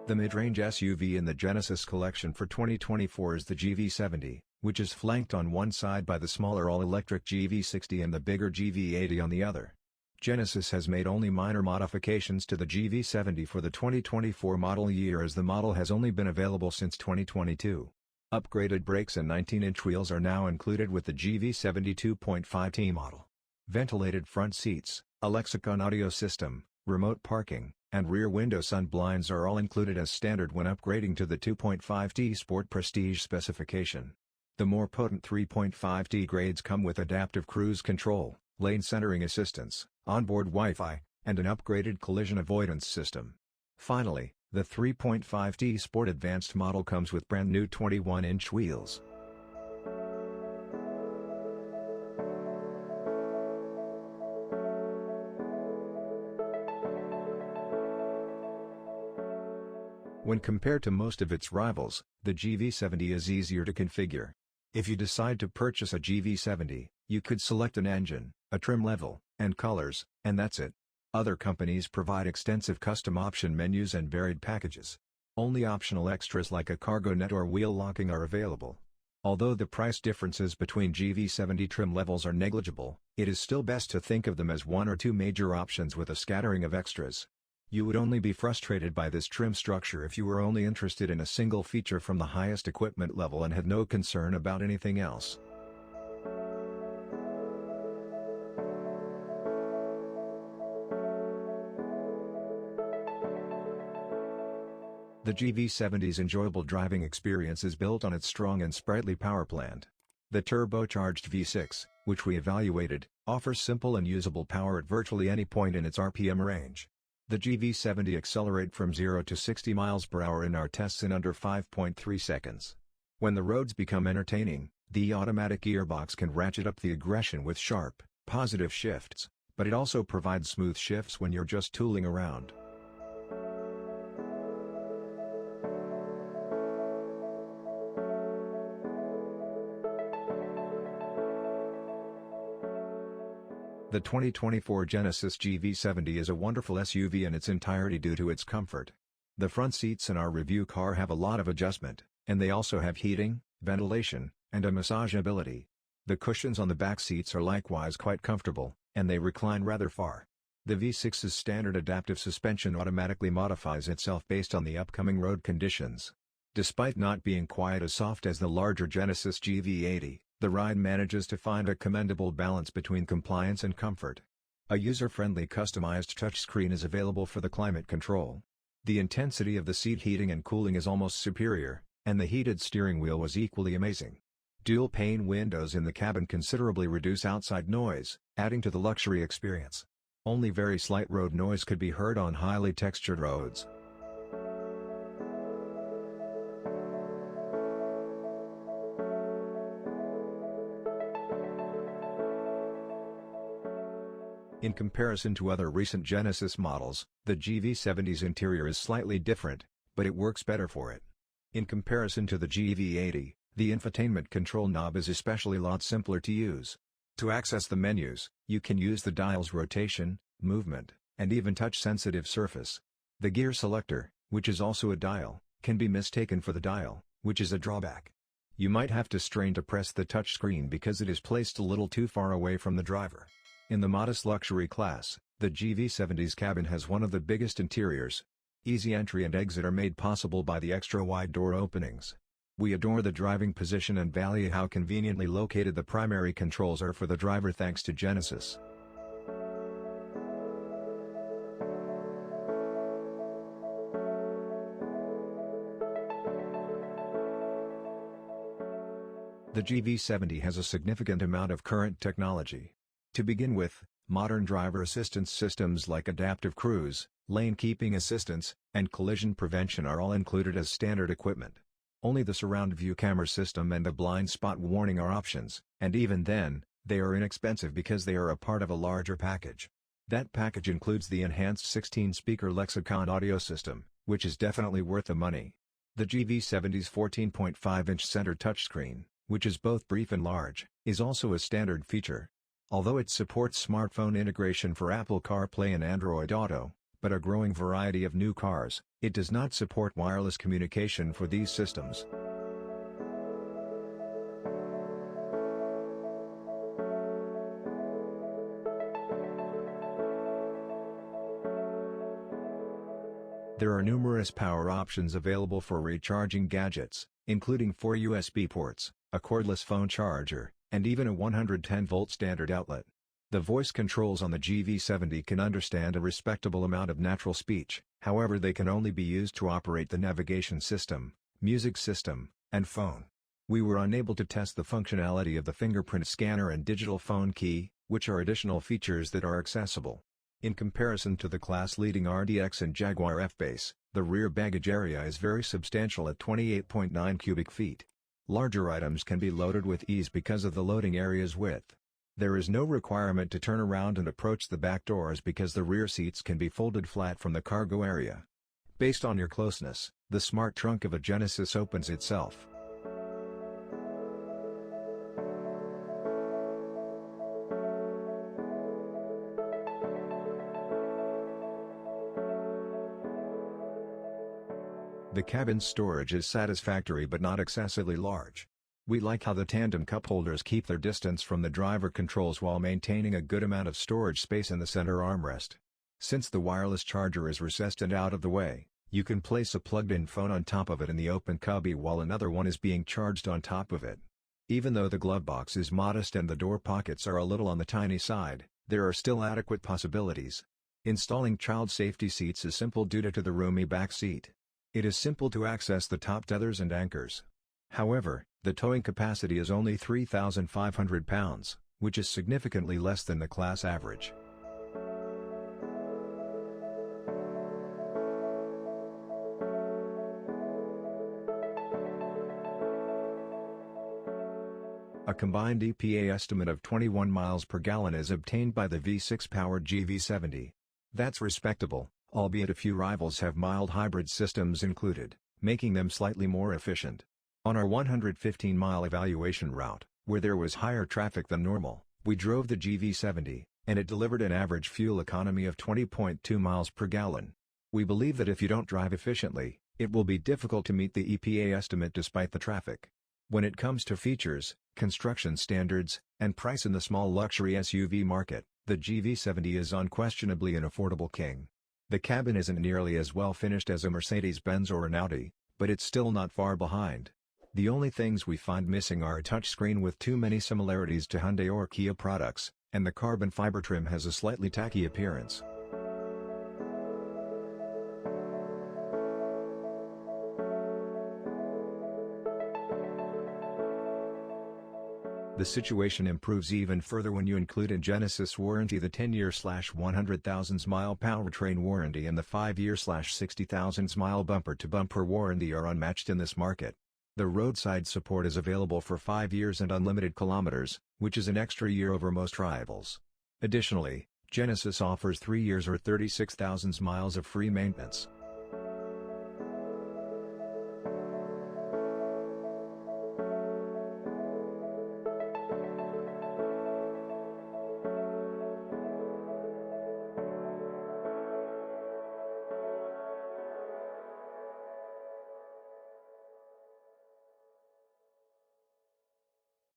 The mid-range SUV in the Genesis collection for 2024 is the GV70, which is flanked on one side by the smaller all-electric GV60 and the bigger GV80 on the other. Genesis has made only minor modifications to the GV70 for the 2024 model year, as the model has only been available since 2022. Upgraded brakes and 19-inch wheels are now included with the GV70 2.5T model. Ventilated front seats, a Lexicon audio system, remote parking, and rear window sun blinds are all included as standard when upgrading to the 2.5T Sport Prestige specification. The more potent 3.5T grades come with adaptive cruise control, lane centering assistance, onboard Wi-Fi, and an upgraded collision avoidance system. Finally, the 3.5T Sport Advanced model comes with brand new 21-inch wheels. When compared to most of its rivals, the GV70 is easier to configure. If you decide to purchase a GV70, you could select an engine, a trim level, and colors, and that's it. Other companies provide extensive custom option menus and varied packages. Only optional extras like a cargo net or wheel locking are available. Although the price differences between GV70 trim levels are negligible, it is still best to think of them as one or two major options with a scattering of extras. You would only be frustrated by this trim structure if you were only interested in a single feature from the highest equipment level and had no concern about anything else. The GV70's enjoyable driving experience is built on its strong and sprightly power plant. The turbocharged V6, which we evaluated, offers simple and usable power at virtually any point in its RPM range. The GV70 accelerates from 0 to 60 miles per hour in our tests in under 5.3 seconds. When the roads become entertaining, the automatic gearbox can ratchet up the aggression with sharp, positive shifts, but it also provides smooth shifts when you're just tooling around. The 2024 Genesis GV70 is a wonderful SUV in its entirety due to its comfort. The front seats in our review car have a lot of adjustment, and they also have heating, ventilation, and a massage ability. The cushions on the back seats are likewise quite comfortable, and they recline rather far. The V6's standard adaptive suspension automatically modifies itself based on the upcoming road conditions. Despite not being quite as soft as the larger Genesis GV80, the ride manages to find a commendable balance between compliance and comfort. A user-friendly customized touchscreen is available for the climate control. The intensity of the seat heating and cooling is almost superior, and the heated steering wheel was equally amazing. Dual-pane windows in the cabin considerably reduce outside noise, adding to the luxury experience. Only very slight road noise could be heard on highly textured roads. In comparison to other recent Genesis models, the GV70's interior is slightly different, but it works better for it. In comparison to the GV80, the infotainment control knob is especially a lot simpler to use. To access the menus, you can use the dial's rotation, movement, and even touch-sensitive surface. The gear selector, which is also a dial, can be mistaken for the dial, which is a drawback. You might have to strain to press the touchscreen because it is placed a little too far away from the driver. In the modest luxury class, the GV70's cabin has one of the biggest interiors. Easy entry and exit are made possible by the extra wide door openings. We adore the driving position and value how conveniently located the primary controls are for the driver thanks to Genesis. The GV70 has a significant amount of current technology. To begin with, modern driver assistance systems like adaptive cruise, lane keeping assistance, and collision prevention are all included as standard equipment. Only the surround view camera system and the blind spot warning are options, and even then, they are inexpensive because they are a part of a larger package. That package includes the enhanced 16-speaker Lexicon audio system, which is definitely worth the money. The GV70's 14.5-inch center touchscreen, which is both brief and large, is also a standard feature. Although it supports smartphone integration for Apple CarPlay and Android Auto, but a growing variety of new cars, it does not support wireless communication for these systems. There are numerous power options available for recharging gadgets, including 4 USB ports, a cordless phone charger, and even a 110-volt standard outlet. The voice controls on the GV70 can understand a respectable amount of natural speech, however they can only be used to operate the navigation system, music system, and phone. We were unable to test the functionality of the fingerprint scanner and digital phone key, which are additional features that are accessible. In comparison to the class-leading RDX and Jaguar F-Pace, the rear baggage area is very substantial at 28.9 cubic feet. Larger items can be loaded with ease because of the loading area's width. There is no requirement to turn around and approach the back doors because the rear seats can be folded flat from the cargo area. Based on your closeness, the smart trunk of a Genesis opens itself. The cabin storage is satisfactory but not excessively large. We like how the tandem cup holders keep their distance from the driver controls while maintaining a good amount of storage space in the center armrest. Since the wireless charger is recessed and out of the way, you can place a plugged-in phone on top of it in the open cubby while another one is being charged on top of it. Even though the glove box is modest and the door pockets are a little on the tiny side, there are still adequate possibilities. Installing child safety seats is simple due to the roomy back seat. It is simple to access the top tethers and anchors. However, the towing capacity is only 3,500 pounds, which is significantly less than the class average. A combined EPA estimate of 21 miles per gallon is obtained by the V6-powered GV70. That's respectable, albeit a few rivals have mild hybrid systems included, making them slightly more efficient. On our 115-mile evaluation route, where there was higher traffic than normal, we drove the GV70, and it delivered an average fuel economy of 20.2 miles per gallon. We believe that if you don't drive efficiently, it will be difficult to meet the EPA estimate despite the traffic. When it comes to features, construction standards, and price in the small luxury SUV market, the GV70 is unquestionably an affordable king. The cabin isn't nearly as well finished as a Mercedes-Benz or an Audi, but it's still not far behind. The only things we find missing are a touchscreen with too many similarities to Hyundai or Kia products, and the carbon fiber trim has a slightly tacky appearance. The situation improves even further when you include in Genesis warranty the 10-year/100,000-mile powertrain warranty and the 5-year/60,000-mile bumper-to-bumper warranty are unmatched in this market. The roadside support is available for 5 years and unlimited kilometers, which is an extra year over most rivals. Additionally, Genesis offers 3 years or 36,000 miles of free maintenance.